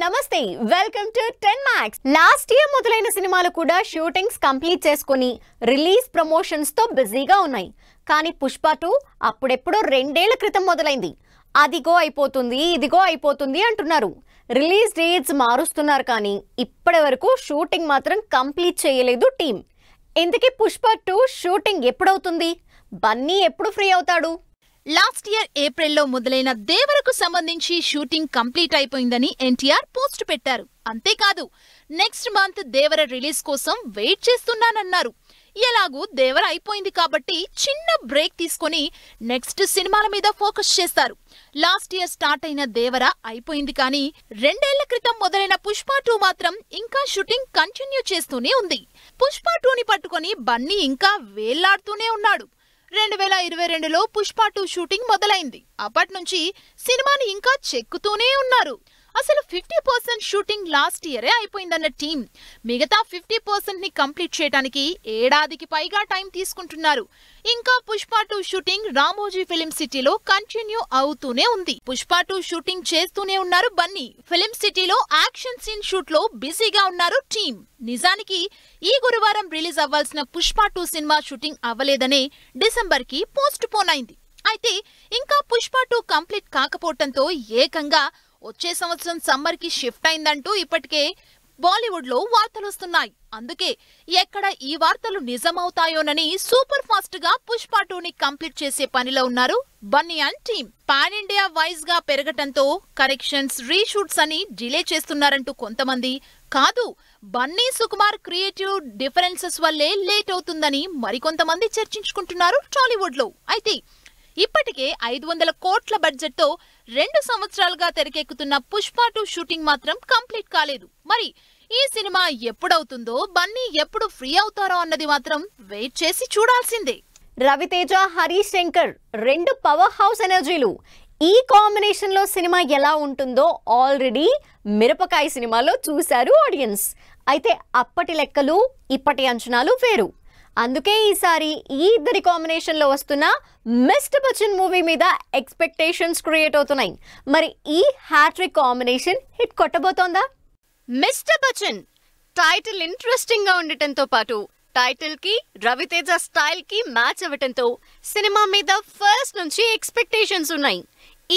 నమస్తే welcome to 10 Max. Last year మొదలైన సినిమాలు కూడా షూటింగ్స్ కంప్లీట్ చేసుకొని రిలీజ్ ప్రమోషన్స్ తో బిజీగా ఉన్నాయి. కానీ పుష్ప 2 అప్పుడెప్పుడో 2 ఏళ్ల క్రితం మొదలైంది. అదిగో అయిపోతుంది ఇదిగో అయిపోతుంది అంటున్నారు. రిలీజ్ డేట్స్ మారుస్తున్నారు కానీ ఇప్పటి వరకు షూటింగ్ మాత్రం కంప్లీట్ చేయలేదు టీం. ఇంతకీ పుష్ప 2 షూటింగ్ ఎప్పుడవుతుంది? బన్నీ ఎప్పుడు ఫ్రీ అవుతాడు? లాస్ట్ ఇయర్ ఏప్రిల్లో మొదలైన దేవరకు సంబంధించి షూటింగ్ కంప్లీట్ అయిపోయిందని ఎన్టీఆర్ పోస్ట్ పెట్టారు. అంతేకాదు నెక్స్ట్ మంత్ దేవర రిలీజ్ కోసం వెయిట్ చేస్తున్నానన్నారు. ఎలాగూ దేవర అయిపోయింది కాబట్టి చిన్న బ్రేక్ తీసుకొని నెక్స్ట్ సినిమాల మీద ఫోకస్ చేస్తారు. లాస్ట్ ఇయర్ స్టార్ట్ అయిన దేవర అయిపోయింది కానీ 2 ఏళ్ల క్రితం మొదలైన పుష్ప 2 మాత్రం ఇంకా షూటింగ్ కంటిన్యూ చేస్తూనే ఉంది. పుష్ప 2ని పట్టుకొని బన్నీ ఇంకా వేళ్లాడుతూనే ఉన్నాడు. 2022లో పుష్ప 2 షూటింగ్ మొదలైంది. అప్పటి నుంచి సినిమాని ఇంకా చెక్కుతూనే ఉన్నారు. అసలు 50% షూటింగ్ లాస్ట్ ఇయరే అయిపోయిందన్న టీం మిగతా 50% ని కంప్లీట్ చేయడానికి ఏడాదికి పైగా టైం తీసుకుంటున్నారు. ఇంకా పుష్ప 2 షూటింగ్ రామోజీ ఫిలిం సిటీలో కంటిన్యూ అవుతూనే ఉంది. పుష్ప 2 షూటింగ్ చేస్తూనే ఉన్నారు బన్నీ. ఫిలిం సిటీలో యాక్షన్ సీన్ షూట్ లో బిజీగా ఉన్నారు టీం. నిజానికి ఈ గురువారం రిలీజ్ అవ్వాల్సిన పుష్ప 2 సినిమా షూటింగ్ అవ్వలేదనే డిసెంబర్ కి పోస్ట్ పోన్ అయింది. అయితే ఇంకా పుష్ప 2 కంప్లీట్ కాకపోవడంతో ఏకంగా వచ్చే సంవత్సరం సమ్మర్ కి షిఫ్ట్ అయిందంటూ ఇప్పటికే బాలీవుడ్ లో వార్తలొస్తున్నాయి. అందుకే ఎక్కడ ఈ వార్తలు నిజమవుతాయోనని సూపర్ ఫాస్ట్ గా పుష్ప 2ని కంప్లీట్ చేసే పనిలో ఉన్నారు Bunny and team. Pan India wise గా పెరగటంతో కరెక్షన్స్, రీషూట్స్ అని డిలే చేస్తున్నారంటూ కొంతమంది, కాదు బన్నీ సుకుమార్ క్రియేటివ్ డిఫరెన్సెస్ వల్లే లేట్ అవుతుందని మరికొంతమంది చర్చించుకుంటున్నారు టాలీవుడ్ లో. అయితే ఇప్పటికే 500 కోట్ల బడ్జెట్ తో 2 సంవత్సరాలుగా తెరకెక్కుతున్న పుష్ప 2 షూటింగ్ మాత్రం కంప్లీట్ కాలేదు. మరి ఈ సినిమా ఎప్పుడవుతుందో, బన్నీ ఎప్పుడు ఫ్రీ అవుతారో అన్నది మాత్రం వెయిట్ చేసి చూడాల్సిందే. Raviteja, Harish Shankar 2 power house ఎనర్జీలు. ఈ కాంబినేషన్ లో సినిమా ఎలా ఉంటుందో ఆల్రెడీ మిరపకాయ సినిమాలో చూశారు ఆడియన్స్. అయితే అప్పటి లెక్కలు ఇప్పటి అంచనాలు వేరు. అందుకే ఈసారి ఈ ఇద్దరి కాంబినేషన్ లో వస్తున్న మిస్టర్ బచ్చన్ మూవీ మీద ఎక్స్పెక్టేషన్స్ క్రియేట్ అవుతున్నాయి. మరి ఈ hat trick combination hit కొట్టబోతోందా? Mister Bachchan title interesting గా ఉండటంతో పాటు టైటిల్ కి రవితేజ స్టైల్ కి మ్యాచ్ అవ్వటంతో సినిమా మీద ఫస్ట్ నుంచి ఎక్స్పెక్టేషన్స్ ఉన్నాయి.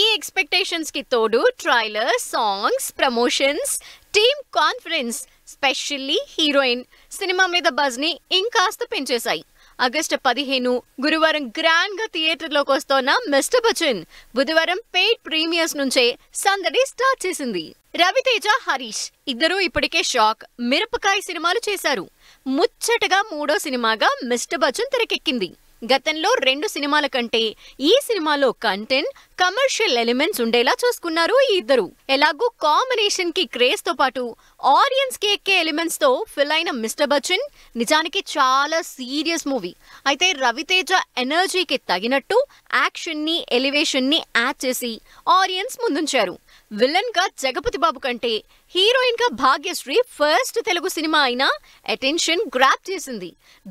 ఈ ఎక్స్పెక్టేషన్స్ కి తోడు trailer, songs, promotions, team confidence, specially heroine cinema మీద బజ్ ని ఇంకాస్త పెంచేశాయి. ఆగస్టు 15 గురువారం గ్రాండ్ గా థియేటర్లోకి వస్తోన్న మిస్టర్ బచ్చన్ బుధవారం పెయిడ్ ప్రీమియర్స్ నుంచే సందడి స్టార్ట్ చేసింది. రవితేజ, హరీష్ ఇద్దరూ ఇప్పటికే షాక్, మిరపకాయ సినిమాలు చేశారు. ముచ్చటగా 3వ సినిమాగా మిస్టర్ బచ్చన్ తెరకెక్కింది. గతంలో 2 సినిమాల కంటే ఈ సినిమాలో కంటెంట్, కమర్షియల్ ఎలిమెంట్స్ ఉండేలా చూసుకున్నారు ఈ ఇద్దరు. ఎలాగూ కాంబినేషన్ కి క్రేజ్ తో పాటు ఆడియన్స్ కి ఎక్కే ఎలిమెంట్స్ తో ఫిల్ అయిన మిస్టర్ బచ్చన్ నిజానికి చాలా సీరియస్ మూవీ. అయితే రవితేజ ఎనర్జీకి తగినట్టు యాక్షన్ ని, ఎలివేషన్ ని యాడ్ చేసి ఆడియన్స్ ముందుంచారు. విలన్ గా జగపతి బాబు కంటే హీరోయిన్ గా భాగ్యశ్రీ ఫస్ట్ తెలుగు సినిమా అయినా అటెన్షన్ గ్రాప్ చేసింది.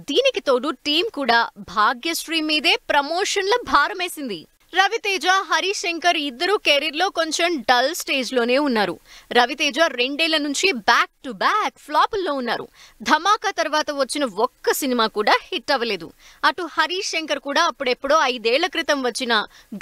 దీనికి తోడు టీం కూడా భాగ్యశ్రీ మీదే ప్రమోషన్ల భారమేసింది. రవితేజ, హరీష్ శంకర్ ఇద్దరు కెరీర్ లో కొంచెం డల్ స్టేజ్ లోనే ఉన్నారు. రవితేజ 2 ఏళ్ల నుంచి బ్యాక్ టు బ్యాక్ ఫ్లాపుల్లో ఉన్నారు. ధమాకా తర్వాత వచ్చిన ఒక్క సినిమా కూడా హిట్ అవ్వలేదు. అటు హరీష్ శంకర్ కూడా అప్పుడెప్పుడో 5 ఏళ్ల క్రితం వచ్చిన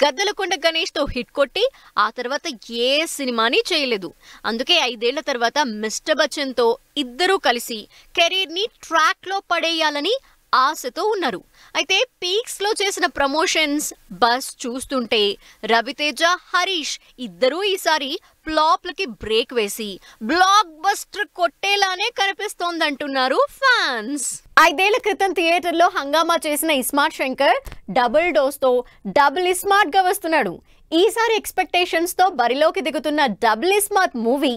గద్దలకొండ గణేష్ తో హిట్ కొట్టి ఆ తర్వాత ఏ సినిమాని చేయలేదు. అందుకే 5 ఏళ్ల తర్వాత మిస్టర్ బచ్చన్ తో ఇద్దరూ కలిసి కెరీర్ ని ట్రాక్ లో పడేయాలని ఆశతో ఉన్నారు. అయితే పీక్స్ లో చేసిన ప్రమోషన్స్, బస్ చూస్తుంటే రవితేజ, హరీష్ ఇద్దరూ ఈసారి ఫ్లాప్లకి బ్రేక్ వేసి బ్లాక్ బస్టర్ కొట్టేలానే కనిపిస్తోందంటున్నారు ఫ్యాన్స్. 5 ఏళ్ల క్రితం థియేటర్లో హంగామా చేసిన ఇస్మార్ట్ శంకర్ డబుల్ డోస్ తో డబుల్ ఇస్మార్ట్ గా వస్తున్నాడు. ఈసారి ఎక్స్పెక్టేషన్స్ తో బరిలోకి దిగుతున్న డబుల్ ఇస్మార్ట్ మూవీ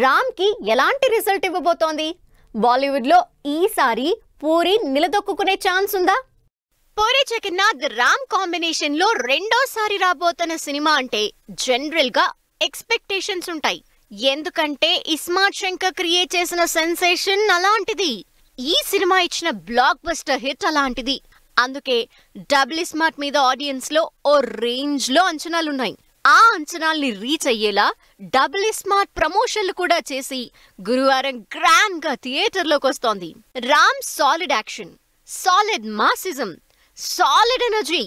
రామ్ కి ఎలాంటి రిజల్ట్ ఇవ్వబోతోంది? బాలీవుడ్ లో ఈసారి పూరి నిలదొక్కునే ఛాన్స్ ఉందా? పూరి జగన్నాథ్ రామ్ కాంబినేషన్ లో రెండోసారి రాబోతున్న సినిమా అంటే జనరల్ గా ఎక్స్పెక్టేషన్స్ ఉంటాయి. ఎందుకంటే ఇస్మార్ట్ శంకర్ క్రియేట్ చేసిన సెన్సేషన్ అలాంటిది, ఈ సినిమా ఇచ్చిన బ్లాక్ బస్టర్ హిట్ అలాంటిది. అందుకే డబుల్ ఇస్మార్ట్ మీద ఆడియన్స్ లో ఓ రేంజ్ లో అంచనాలున్నాయి. ఆ అంచనాల్ని రీచ్ అయ్యేలా డబుల్ స్మార్ట్ ప్రమోషన్లు కూడా చేసి గురువారం గ్రాండ్ గా థియేటర్లోకి వస్తోంది. Ram solid action, solid massism, solid energy,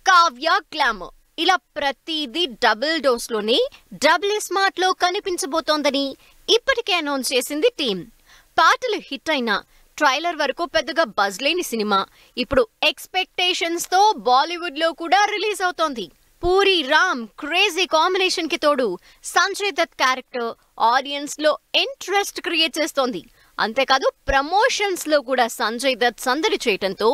Kavya glamour, ఇలా ప్రతిదీ డబుల్ డోస్ లోనే డబుల్ స్మార్ట్ లో కనిపించబోతోందని ఇప్పటికే అనౌన్స్ చేసింది టీం. పాటలు హిట్ అయినా ట్రైలర్ వరకు పెద్దగా బజ్ లేని సినిమా ఇప్పుడు ఎక్స్పెక్టేషన్స్ తో బాలీవుడ్ లో కూడా రిలీజ్ అవుతోంది. పూరి రామ్ క్రేజీ కాంబినేషన్ కి తోడు సంజయ్ దత్ క్యారెక్టర్ ఆడియన్స్ లో ఇంట్రెస్ట్ క్రియేట్ చేస్తోంది. అంతేకాదు ప్రమోషన్స్ లో కూడా సంజయ్ దత్ సందడి చేయటంతో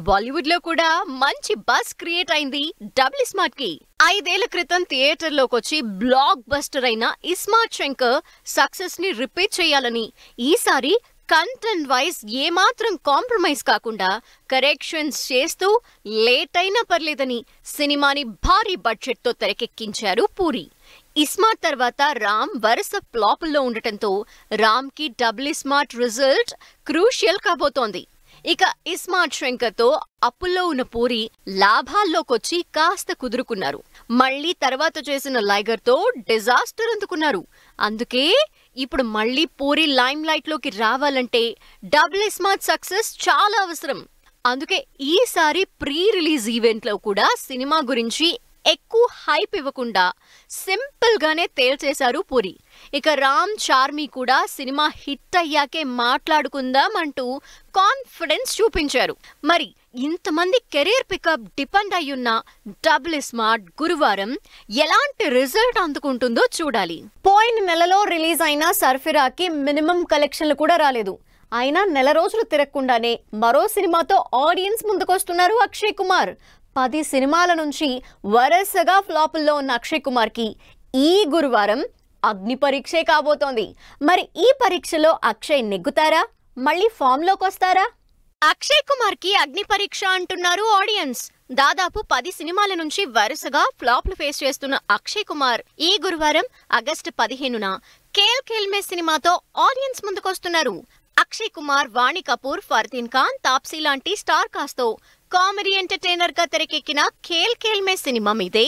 బాలీవుడ్ లో కూడా మంచి బజ్ క్రియేట్ అయింది డబుల్ స్మార్ట్ కి. 5 ఏళ్ల క్రితం థియేటర్ లోకి వచ్చి బ్లాక్ బస్టర్ అయిన ఇస్మార్ట్ శంకర్ సక్సెస్ ని రిపీట్ చేయాలని ఈసారి కంటెంట్ వైజ్ ఏమాత్రం కాంప్రమైజ్ కాకుండా కరెక్షన్స్ చేస్తూ లేట్ అయినా పర్లేదని సినిమాని భారీ బడ్జెట్ తో తెరకెక్కించారు పూరి. ఇస్మార్ట్ తర్వాత రామ్ వరుస ఫ్లాపుల్లో ఉండటంతో రామ్ కి డబుల్ స్మార్ట్ రిజల్ట్ క్రూషియల్ కాబోతోంది. ఇక ఇస్మార్ట్ శంకర్ తో అప్పుల్లో ఉన్న పూరి లాభాల్లోకొచ్చి కాస్త కుదురుకున్నారు. మళ్లీ తర్వాత చేసిన లైగర్ తో డిజాస్టర్ అందుకున్నారు. అందుకే ఇప్పుడు మళ్లీ పూరి లైమ్ లైట్ లోకి రావాలంటే డబుల్ స్మార్ట్ సక్సెస్ చాలా అవసరం. అందుకే ఈసారి ప్రీ రిలీజ్ ఈవెంట్ లో కూడా సినిమా గురించి ఎక్కువ హైప్ ఇవ్వకుండా సింపుల్ గానే తేల్చేశారు పూరి. ఇక రామ్ చార్మి కూడా సినిమా హిట్ అయ్యాకే మాట్లాడుకుందాం అంటూ కాన్ఫిడెన్స్ చూపించారు. మరి ఇంతమంది కెరీర్ పికప్ డిపెండ్ అయ్యున్న డబుల్ స్మార్ట్ గురువారం ఎలాంటి రిజల్ట్ అందుకుంటుందో చూడాలి. పోయిన నెలలో రిలీజ్ అయిన సర్ఫిరాకి మినిమం కలెక్షన్లు కూడా రాలేదు. అయినా నెల రోజులు తిరగకుండానే మరో సినిమాతో ఆడియన్స్ ముందుకొస్తున్నారు అక్షయ్ కుమార్. 10 సినిమాల నుంచి వరుసగా ఫ్లాపుల్లో ఉన్న అక్షయ్ కుమార్ కి ఈ గురువారం అగ్ని పరీక్షే కాబోతోంది. మరి ఈ పరీక్షలో అక్షయ్ నెగ్గుతారా, మళ్ళీ ఫామ్ లోకి వస్తారా? అక్షయ్ కుమార్ కి అగ్ని పరీక్ష అంటున్నారు ఆడియన్స్. దాదాపు 10 సినిమాల నుంచి వరుసగా ఫ్లాప్లు ఫేస్ చేస్తున్న అక్షయ్ కుమార్ ఈ గురువారం ఆగస్టు 15న ఖేల్ ఖేల్ మే సినిమాతో ఆడియన్స్ ముందుకొస్తున్నారు. అక్షయ్ కుమార్, వాణి కపూర్, ఫర్దీన్ ఖాన్, తాప్సీ లాంటి స్టార్ కాస్ట్ తో కామెడీ ఎంటర్టైనర్ గా తెరకెక్కిన ఖేల్ ఖేల్ మే సినిమా మీదే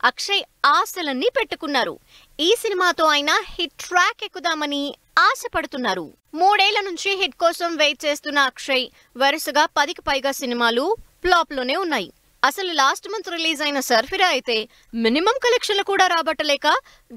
అక్షయ్ ఆశలన్నీ పెట్టుకున్నారు. ఈ సినిమాతో ఆయన హిట్ ట్రాక్ ఎక్కుదామని ఆశపడుతున్నారు. 3 ఏళ్ల నుంచి హిట్ కోసం వెయిట్ చేస్తున్న అక్షయ్ వరుసగా 10కి పైగా సినిమాలు ఫ్లాప్ లోనే ఉన్నాయి. అసలు లాస్ట్ మంత్ రిలీజ్ అయిన సర్ఫిరా అయితే మినిమం కలెక్షన్లు కూడా రాబట్టలేక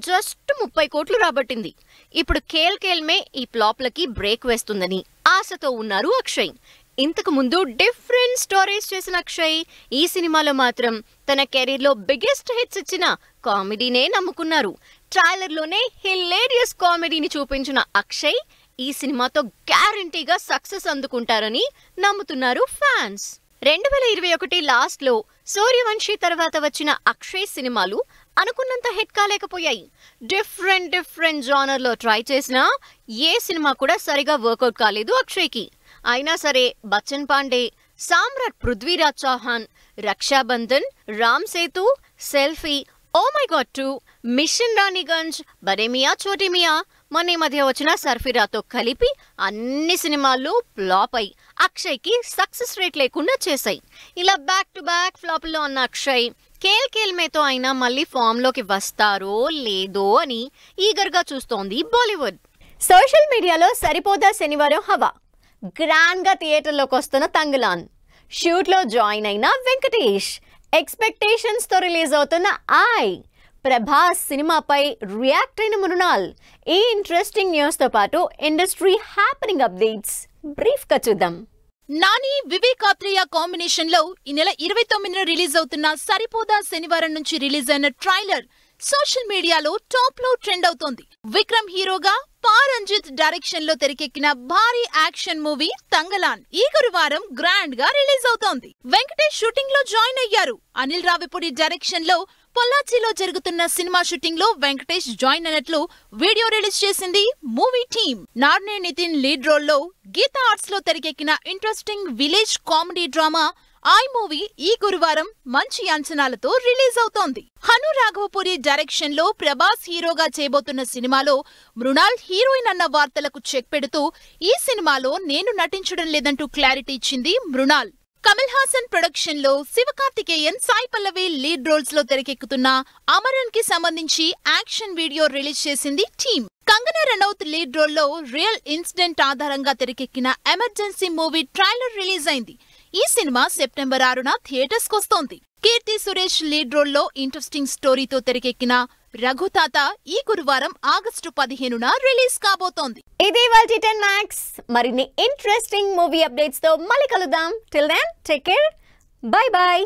జస్ట్ 30 కోట్లు రాబట్టింది. ఇప్పుడు ఖేల్ ఖేల్ మే ఈ ఫ్లాప్లకి బ్రేక్ వేస్తుందని ఆశతో ఉన్నారు అక్షయ్. ఇంతకు ముందు డిఫరెంట్ స్టోరీస్ చేసిన అక్షయ్ ఈ సినిమాలో మాత్రం తన కెరీర్ లో బిగ్గెస్ట్ హిట్స్ ఇచ్చిన కామెడీనే నమ్ముకున్నారు. ట్రైలర్ లోనే హిలేరియస్ కామెడీని చూపించిన అక్షయ్ ఈ సినిమాతో గ్యారంటీగా సక్సెస్ అందుకుంటారని నమ్ముతున్నారు ఫ్యాన్స్. 2021 లాస్ట్ లో సూర్యవంశీ తర్వాత వచ్చిన అక్షయ్ సినిమాలు అనుకున్నంత హిట్ కాలేకపోయాయి. డిఫరెంట్ జానర్ లో ట్రై చేసినా ఏ సినిమా కూడా సరిగా వర్కౌట్ కాలేదు అక్షయ్ కి. అయినా సరే బచ్చన్ పాండే, సామ్రాట్ Prithviraj Chauhan, Rakshabandhan, Ram Setu, selfie, oh my God 2, machine Raniganj, బడే మియా చోటీ మియా, మన మధ్య వచ్చిన సర్ఫిరాతో కలిపి అన్ని సినిమాలు ఫ్లాప్ అయి అక్షయ్ కి సక్సెస్ రేట్ లేకుండా చేశాయి. ఇలా బ్యాక్ టు బ్యాక్ ఫ్లాప్ లో ఉన్న అక్షయ్ ఖేల్ ఖేల్ మేతో అయినా మళ్ళీ ఫామ్ లోకి వస్తారో లేదో అని ఈగర్ గా చూస్తోంది బాలీవుడ్. సోషల్ మీడియాలో సరిపోదా శనివారం హవా. గ్రాండ్ గా థియేటర్లోకి వస్తున్న తంగలాన్, షూట్ లో జాయిన్ అయిన వెంకటేష్, ఎక్స్పెక్టేషన్స్ తో రిలీజ్ అవుతున్న ఐ, ప్రభాస్ సినిమాపై రియాక్ట్ అయిన మృణాల్. ఈ ఇంట్రెస్టింగ్ న్యూస్ తో పాటు ఇండస్ట్రీ హ్యాపెనింగ్ అప్డేట్స్ బ్రీఫ్ గా చూద్దాం. నాని, వివేక్ ఆత్రేయ కాంబినేషన్ లో ఈ నెల 29న రిలీజ్ అవుతున్న సరిపోదా శనివారం నుంచి రిలీజ్ అయిన ట్రైలర్ సోషల్ మీడియాలో టాప్ లో ట్రెండ్ అవుతోంది. విక్రమ్ హీరోగా పారంజిత్ డైరెక్షన్ లో తెరకెక్కిన భారీ యాక్షన్ మూవీ తంగలాన్ ఈ గురువారం గ్రాండ్ గా రిలీజ్ అవుతోంది. వెంకటేష్ షూటింగ్ లో జాయిన్ అయ్యారు. అనిల్ రావిపూడి డైరెక్షన్ లో పొల్లాచిలో జరుగుతున్న సినిమా షూటింగ్ లో వెంకటేష్ జాయిన్ అయినట్లు వీడియో రిలీజ్ చేసింది movie team. Narne Nitin lead role లో గీతా ఆర్ట్స్ లో తెరకెక్కిన interesting village comedy drama Aay movie ఈ గురువారం మంచి అంచనాలతో రిలీజ్ అవుతోంది. హను రాఘవపురి డైరెక్షన్ లో ప్రభాస్ హీరోగా చేయబోతున్న సినిమాలో మృణాల్ హీరోయిన్ అన్న వార్తలకు చెక్ పెడుతూ ఈ సినిమాలో నేను నటించడం లేదంటూ క్లారిటీ ఇచ్చింది మృణాల్. కమల్ హాసన్ ప్రొడక్షన్ లో శివకార్తికేయన్, సాయి పల్లవి లీడ్ రోల్స్ లో తెరకెక్కుతున్న అమరన్ కి సంబంధించి యాక్షన్ వీడియో రిలీజ్ చేసింది team. Kangana Ranaut lead role లో రియల్ ఇన్సిడెంట్ ఆధారంగా తెరకెక్కిన ఎమర్జెన్సీ మూవీ ట్రైలర్ రిలీజ్ అయింది. ఈ సినిమా సెప్టెంబర్ 6న థియేటర్స్ కొస్తోంది. కీర్తి సురేష్ లీడ్ రోల్ లో ఇంట్రెస్టింగ్ స్టోరీతో తెరకెక్కిన రఘుతాత ఈ గురువారం ఆగస్టు 15న రిలీజ్ కాబోతోంది. ఇది ఇవాల్టి 10 మ్యాక్స్. మరిన్ని ఇంట్రెస్టింగ్ మూవీ అప్డేట్స్ తో మళ్ళీ కలుద్దాం. Till then take care. Bye by.